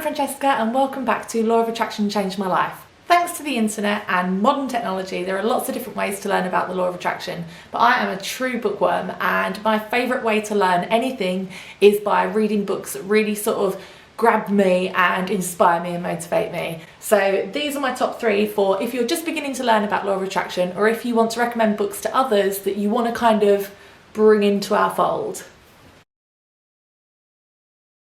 I'm Francesca and welcome back to Law of Attraction Changed My Life. Thanks to the internet and modern technology, there are lots of different ways to learn about the law of attraction, but I am a true bookworm and my favourite way to learn anything is by reading books that really sort of grab me and inspire me and motivate me. So these are my top 3 for if you're just beginning to learn about law of attraction, or if you want to recommend books to others that you want to kind of bring into our fold.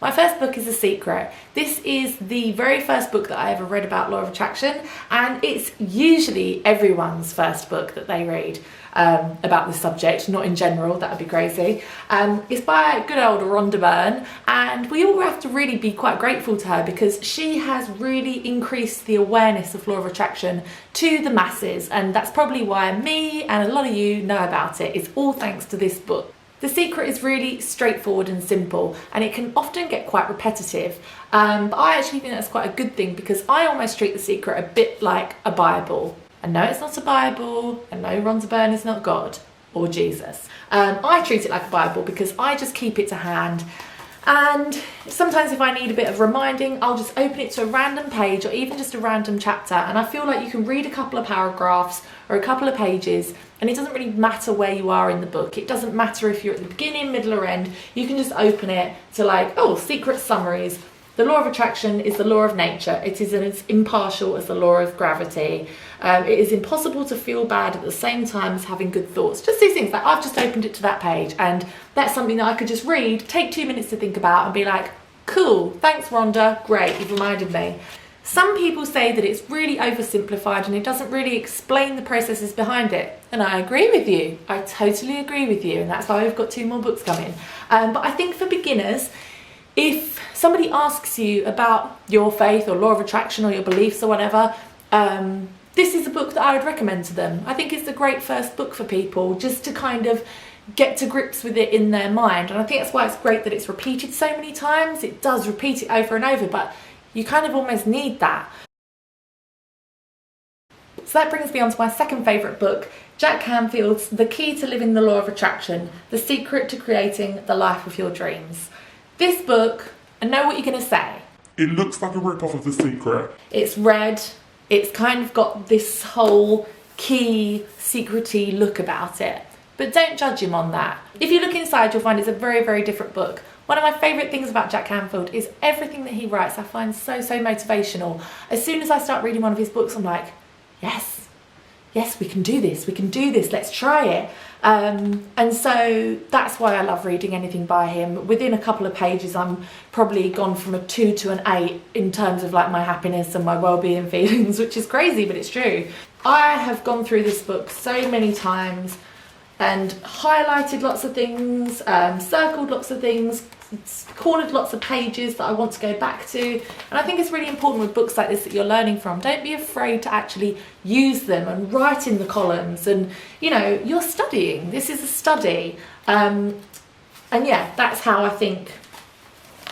My first book is The Secret. This is the very first book that I ever read about law of attraction, and it's usually everyone's first book that they read about this subject, not in general, that would be crazy. It's by good old RHONDA BYRNE, and we all have to really be quite grateful to her because she has really increased the awareness of law of attraction to the masses, and that's probably why me and a lot of you know about it. It's all thanks to this book. The Secret is really straightforward and simple, and it can often get quite repetitive, but I actually think that's quite a good thing because I almost treat The Secret a bit like a Bible. And no, it's not a Bible, and no, RHONDA BYRNE is not God or Jesus. I treat it like a Bible because I just keep it to hand, and sometimes if I need a bit of reminding, I'll just open it to a random page or even just a random chapter, and I feel like you can read a couple of paragraphs or a couple of pages and it doesn't really matter where you are in the book. It doesn't matter if you're at the beginning, middle or end. You can just open it to like, oh, secret summaries. The law of attraction is the law of nature. It is as impartial as the law of gravity. It is impossible to feel bad at the same time as having good thoughts. Just these things, like I've just opened it to that page and that's something that I could just read, take 2 minutes to think about and be like, cool, thanks RHONDA, great, you've reminded me. Some people say that it's really oversimplified and it doesn't really explain the processes behind it. And I agree with you. I totally agree with you. And that's why we've got 2 more books coming. But I think for beginners, if somebody asks you about your faith or law of attraction or your beliefs or whatever, this is a book that I would recommend to them. I think it's a great first book for people just to kind of get to grips with it in their mind. And I think that's why it's great that it's repeated so many times. It does repeat it over and over, but you kind of almost need that. So that brings me on to my second favourite book, Jack Canfield's The Key to Living the Law of Attraction, The Secret to Creating the Life of Your Dreams. This book, I know what you're going to say. It looks like a rip-off of The Secret. It's red, it's kind of got this whole key, secret-y look about it. But don't judge him on that. If you look inside, you'll find it's a very, very different book. One of my favourite things about Jack Canfield is everything that he writes I find so motivational. As soon as I start reading one of his books, I'm like, yes, we can do this, let's try it. And so that's why I love reading anything by him. Within a couple of pages, I'm probably gone from a 2 to an 8 in terms of like my happiness and my well-being feelings, which is crazy, but it's true. I have gone through this book so many times and highlighted lots of things, circled lots of things, cornered lots of pages that I want to go back to. And I think it's really important with books like this that you're learning from. Don't be afraid to actually use them and write in the columns. And, you know, you're studying. This is a study. And yeah, that's how I think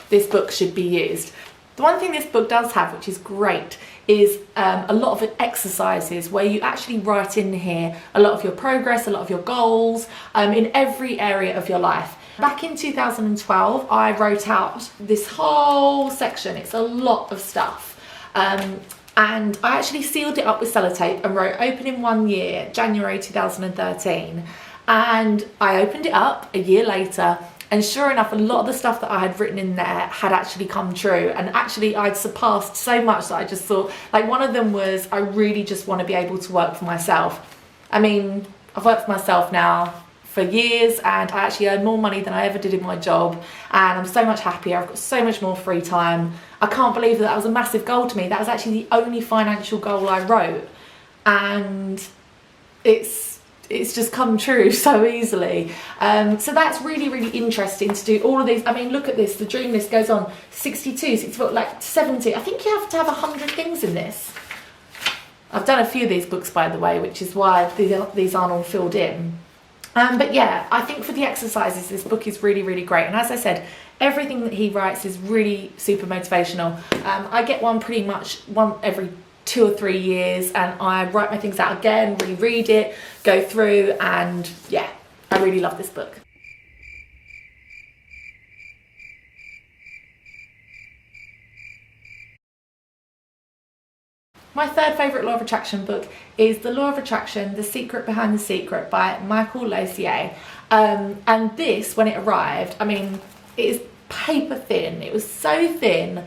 this book should be used. The one thing this book does have, which is great, is a lot of exercises where you actually write in here a lot of your progress, a lot of your goals in every area of your life. Back in 2012, I wrote out this whole section. It's a lot of stuff. And I actually sealed it up with sellotape and wrote open in 1 year, January 2013. And I opened it up a year later, and sure enough, a lot of the stuff that I had written in there had actually come true. And actually I'd surpassed so much that I just thought, like one of them was, I really just want to be able to work for myself. I mean, I've worked for myself now for years and I actually earn more money than I ever did in my job, and I'm so much happier. I've got so much more free time. I can't believe that was a massive goal to me. That was actually the only financial goal I wrote, and it's just come true so easily. So that's really interesting to do all of these. I mean, look at this, the dream list goes on 62, 64, like 70. I think you have to have 100 things in this. I've done a few of these books, by the way, which is why these aren't all filled in. But yeah, I think for the exercises, this book is really great. And as I said, everything that he writes is really super motivational. I get one pretty much every 2 or 3 years, and I write my things out again, reread it, go through, and yeah, I really love this book. My third favourite Law of Attraction book is The Law of Attraction, The Secret Behind the Secret by MICHAELOSIER. And this, when it arrived, I mean, it is paper thin. It was so thin.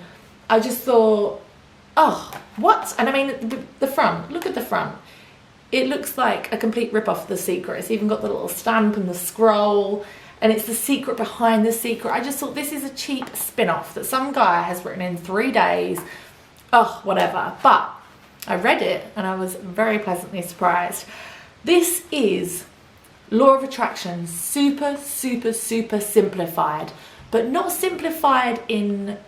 I just thought, oh, what? And I mean, the front, look at the front. It looks like a complete rip-off of The Secret. It's even got the little stamp and the scroll, and it's the secret behind the secret. I just thought this is a cheap spin-off that some guy has written in 3 days. Oh, whatever. But I read it and I was very pleasantly surprised. This is Law of Attraction, super, super, super simplified, but not simplified in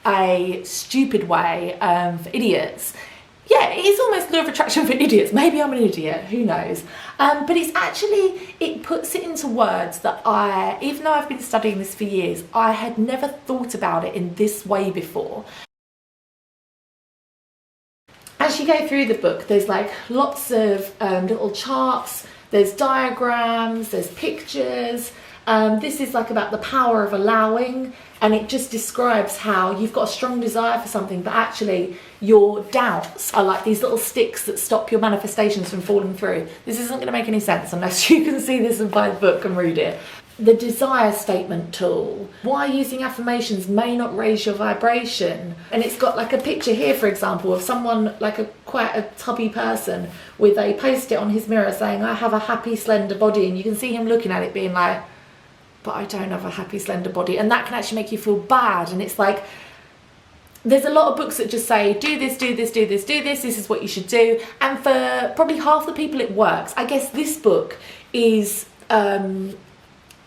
a stupid way for idiots. Yeah, it is almost Law of Attraction for idiots. Maybe I'm an idiot, who knows? But it's actually, it puts it into words that even though I've been studying this for years, I had never thought about it in this way before. As you go through the book, there's like lots of little charts, there's diagrams, there's pictures. This is like about the power of allowing, and it just describes how you've got a strong desire for something, but actually your doubts are like these little sticks that stop your manifestations from falling through. This isn't going to make any sense unless you can see this and buy the book and read it. The desire statement tool, why using affirmations may not raise your vibration. And it's got like a picture here, for example, of someone like quite a tubby person with a post-it on his mirror saying, I have a happy slender body, and you can see him looking at it being like, but I don't have a happy slender body. And that can actually make you feel bad. And it's like, there's a lot of books that just say, do this, do this, do this, do this, this is what you should do. And for probably half the people it works. I guess this book is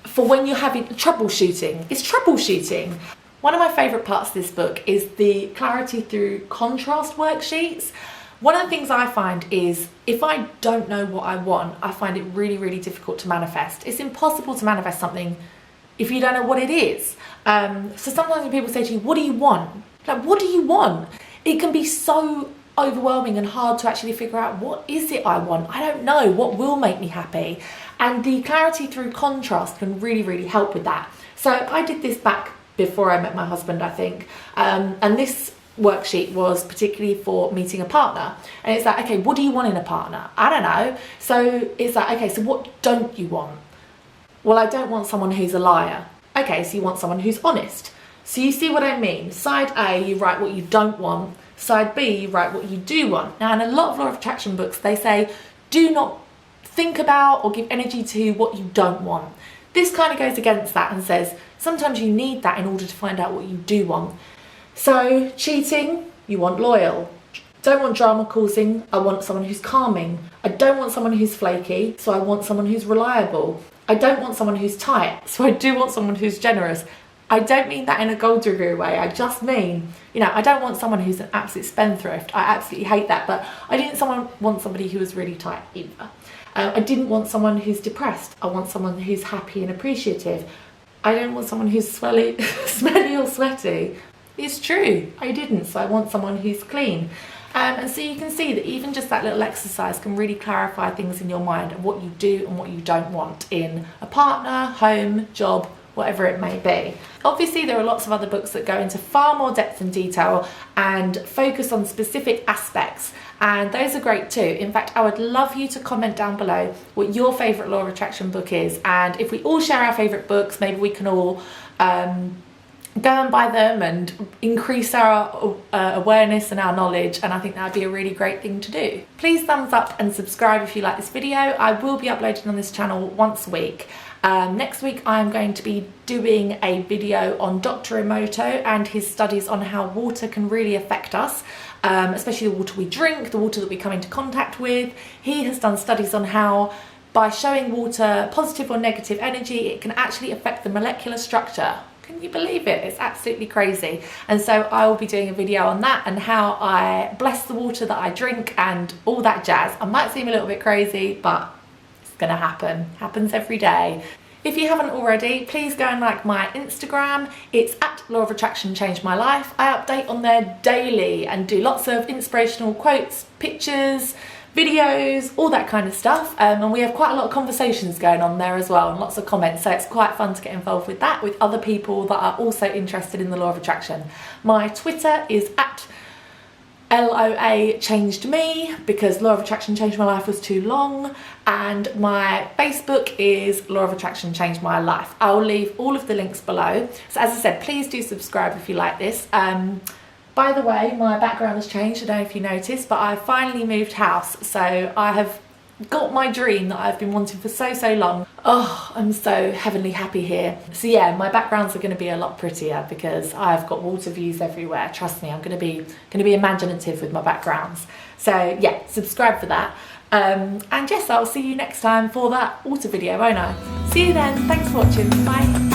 for when you're having troubleshooting. It's troubleshooting. One of my favourite parts of this book is the clarity through contrast worksheets. One of the things I find is if I don't know what I want, I find it really, really difficult to manifest. It's impossible to manifest something if you don't know what it is. So sometimes when people say to you, what do you want? Like, what do you want? It can be so overwhelming and hard to actually figure out what is it I want. I don't know what will make me happy. And the clarity through contrast can really, really help with that. So I did this back before I met my husband, I think. And this worksheet was particularly for meeting a partner. And it's like, okay, what do you want in a partner? I don't know. So it's like, okay, so what don't you want? Well, I don't want someone who's a liar. Okay, so you want someone who's honest. So you see what I mean? Side A, you write what you don't want. Side B, you write what you do want. Now, in a lot of Law of Attraction books, they say, do not think about or give energy to what you don't want. This kind of goes against that and says, sometimes you need that in order to find out what you do want. So, cheating, you want loyal. Don't want drama causing, I want someone who's calming. I don't want someone who's flaky, so I want someone who's reliable. I don't want someone who's tight, so I do want someone who's generous. I don't mean that in a gold digger way, I just mean, you know, I don't want someone who's an absolute spendthrift. I absolutely hate that, but I didn't want somebody who was really tight either. I didn't want someone who's depressed. I want someone who's happy and appreciative. I don't want someone who's smelly or sweaty. It's true, I didn't, so I want someone who's clean. And so you can see that even just that little exercise can really clarify things in your mind of what you do and what you don't want in a partner, home, job, whatever it may be. Obviously, there are lots of other books that go into far more depth and detail and focus on specific aspects, and those are great too. In fact, I would love you to comment down below what your favourite Law of Attraction book is, and if we all share our favourite books, maybe we can all go and buy them and increase our awareness and our knowledge, and I think that would be a really great thing to do. Please thumbs up and subscribe if you like this video. I will be uploading on this channel once a week. Next week I'm going to be doing a video on Dr. Emoto and his studies on how water can really affect us, especially the water we drink, the water that we come into contact with. He has done studies on how by showing water positive or negative energy, it can actually affect the molecular structure. Can you believe it? It's absolutely crazy. And so I will be doing a video on that and how I bless the water that I drink and all that jazz. I might seem a little bit crazy, but it's gonna happen. Happens every day. If you haven't already, please go and like my Instagram. It's at Law of Attraction Changed My Life. I update on there daily and do lots of inspirational quotes, pictures, videos, all that kind of stuff, and we have quite a lot of conversations going on there as well and lots of comments, so it's quite fun to get involved with that with other people that are also interested in the Law of Attraction. My Twitter is at LOA changed me because Law of Attraction Changed My Life was too long, and my Facebook is Law of Attraction Changed My Life. I'll leave all of the links below. So as I said, please do subscribe if you like this. By the way, my background has changed, I don't know if you noticed, but I finally moved house, so I have got my dream that I've been wanting for so long. Oh, I'm so heavenly happy here. So yeah, my backgrounds are going to be a lot prettier because I've got water views everywhere. Trust me, I'm going to be imaginative with my backgrounds. So yeah, subscribe for that. And yes, I'll see you next time for that water video, won't I? See you then. Thanks for watching. Bye.